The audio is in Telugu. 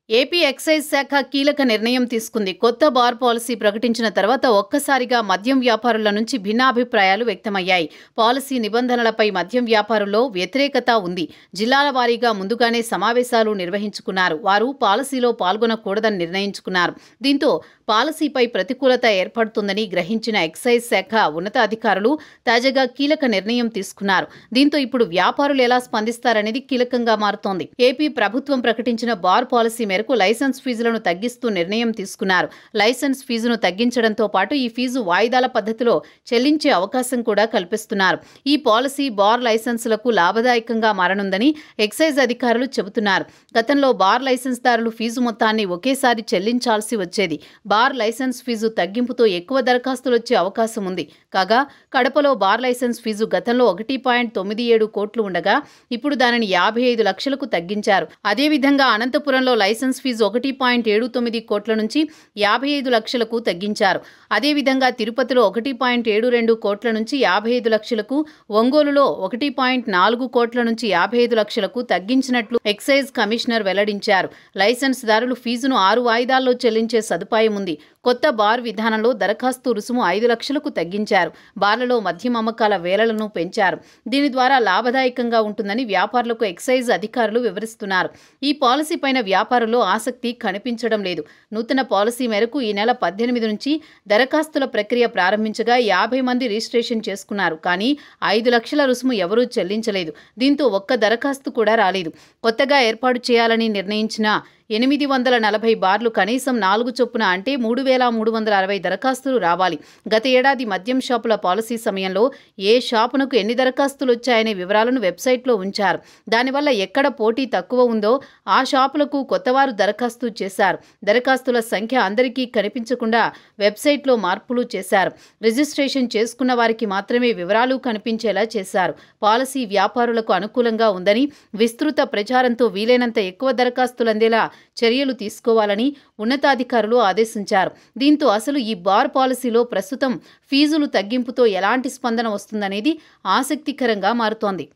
ఏపీ ఎక్సైజ్ శాఖ కీలక నిర్ణయం తీసుకుంది. కొత్త బార్ పాలసీ ప్రకటించిన తర్వాత ఒక్కసారిగా మద్యం వ్యాపారుల నుంచి భిన్నాభిప్రాయాలు వ్యక్తమయ్యాయి. పాలసీ నిబంధనలపై మద్యం వ్యాపారుల్లో వ్యతిరేకత ఉంది. జిల్లాల వారీగా ముందుగానే సమావేశాలు నిర్వహించుకున్నారు. వారు పాలసీలో పాల్గొనకూడదని నిర్ణయించుకున్నారు. దీంతో పాలసీపై ప్రతికూలత ఏర్పడుతుందని గ్రహించిన ఎక్సైజ్ శాఖ ఉన్నతాధికారులు తాజాగా కీలక నిర్ణయం తీసుకున్నారు. దీంతో ఇప్పుడు వ్యాపారులు ఎలా స్పందిస్తారనేది కీలకంగా మారుతోంది. ఏపీ ప్రభుత్వం ప్రకటించిన బార్ పాలసీ మేరకు లైసెన్స్ ఫీజులను తగ్గిస్తూ నిర్ణయం తీసుకున్నారు. లైసెన్స్ ఫీజును తగ్గించడంతో పాటు ఈ ఫీజు వాయిదాల పద్ధతిలో చెల్లించే అవకాశం కూడా కల్పిస్తున్నారు. ఈ పాలసీ బార్ లైసెన్సులకు లాభదాయకంగా మారనుందని ఎక్సైజ్ అధికారులు చెబుతున్నారు. గతంలో బార్ లైసెన్స్దారులు ఫీజు మొత్తాన్ని ఒకేసారి చెల్లించాల్సి వచ్చేది. బార్ లైసెన్స్ ఫీజు తగ్గింపుతో ఎక్కువ దరఖాస్తులు వచ్చే అవకాశం ఉంది. కాగా కడపలో బార్ లైసెన్స్ ఫీజు గతంలో 1.97 కోట్లు ఉండగా ఇప్పుడు దానిని 55 లక్షలకు తగ్గించారు. అదేవిధంగా అనంతపురంలో లైసెన్స్ ఫీజు 1.79 కోట్ల నుంచి 55 లక్షలకు తగ్గించారు. అదేవిధంగా తిరుపతిలో 1.72 కోట్ల నుంచి 55 లక్షలకు, ఒంగోలులో 1.4 కోట్ల నుంచి 55 లక్షలకు తగ్గించినట్లు ఎక్సైజ్ కమిషనర్ వెల్లడించారు. లైసెన్స్ దారులు ఫీజును 6 వాయిదాల్లో చెల్లించే సదుపాయం ఉంది. కొత్త బార్ విధానంలో దరఖాస్తు రుసుము 5 లక్షలకు తగ్గించారు. బార్లలో మద్యం అమ్మకాల వేలలను పెంచారు. దీని ద్వారా లాభదాయకంగా ఉంటుందని వ్యాపారులకు ఎక్సైజ్ అధికారులు వివరిస్తున్నారు. ఈ పాలసీ పైన వ్యాపారుల్లో ఆసక్తి కనిపించడం లేదు. నూతన పాలసీ మేరకు ఈ నెల 18 నుంచి దరఖాస్తుల ప్రక్రియ ప్రారంభించగా 50 మంది రిజిస్ట్రేషన్ చేసుకున్నారు. కానీ 5 లక్షల రుసుము ఎవరూ చెల్లించలేదు. దీంతో ఒక్క దరఖాస్తు కూడా రాలేదు. కొత్తగా ఏర్పాటు చేయాలని నిర్ణయించిన 840 బార్లు కనీసం 4 చొప్పున అంటే 3,360 దరఖాస్తులు రావాలి. గత ఏడాది మద్యం షాపుల పాలసీ సమయంలో ఏ షాపునకు ఎన్ని దరఖాస్తులు వచ్చాయనే వివరాలను వెబ్సైట్లో ఉంచారు. దానివల్ల ఎక్కడ పోటీ తక్కువ ఉందో ఆ షాపులకు కొత్తవారు దరఖాస్తు చేశారు. దరఖాస్తుల సంఖ్య అందరికీ కనిపించకుండా వెబ్సైట్లో మార్పులు చేశారు. రిజిస్ట్రేషన్ చేసుకున్న వారికి మాత్రమే వివరాలు కనిపించేలా చేశారు. పాలసీ వ్యాపారులకు అనుకూలంగా ఉందని, విస్తృత ప్రచారంతో వీలైనంత ఎక్కువ దరఖాస్తులు అందేలా చర్యలు తీసుకోవాలని ఉన్నతాధికారులు ఆదేశించారు. దీంతో అసలు ఈ బార్ పాలసీలో ప్రస్తుతం ఫీజులు తగ్గింపుతో ఎలాంటి స్పందన వస్తుందనేది ఆసక్తికరంగా మారుతోంది.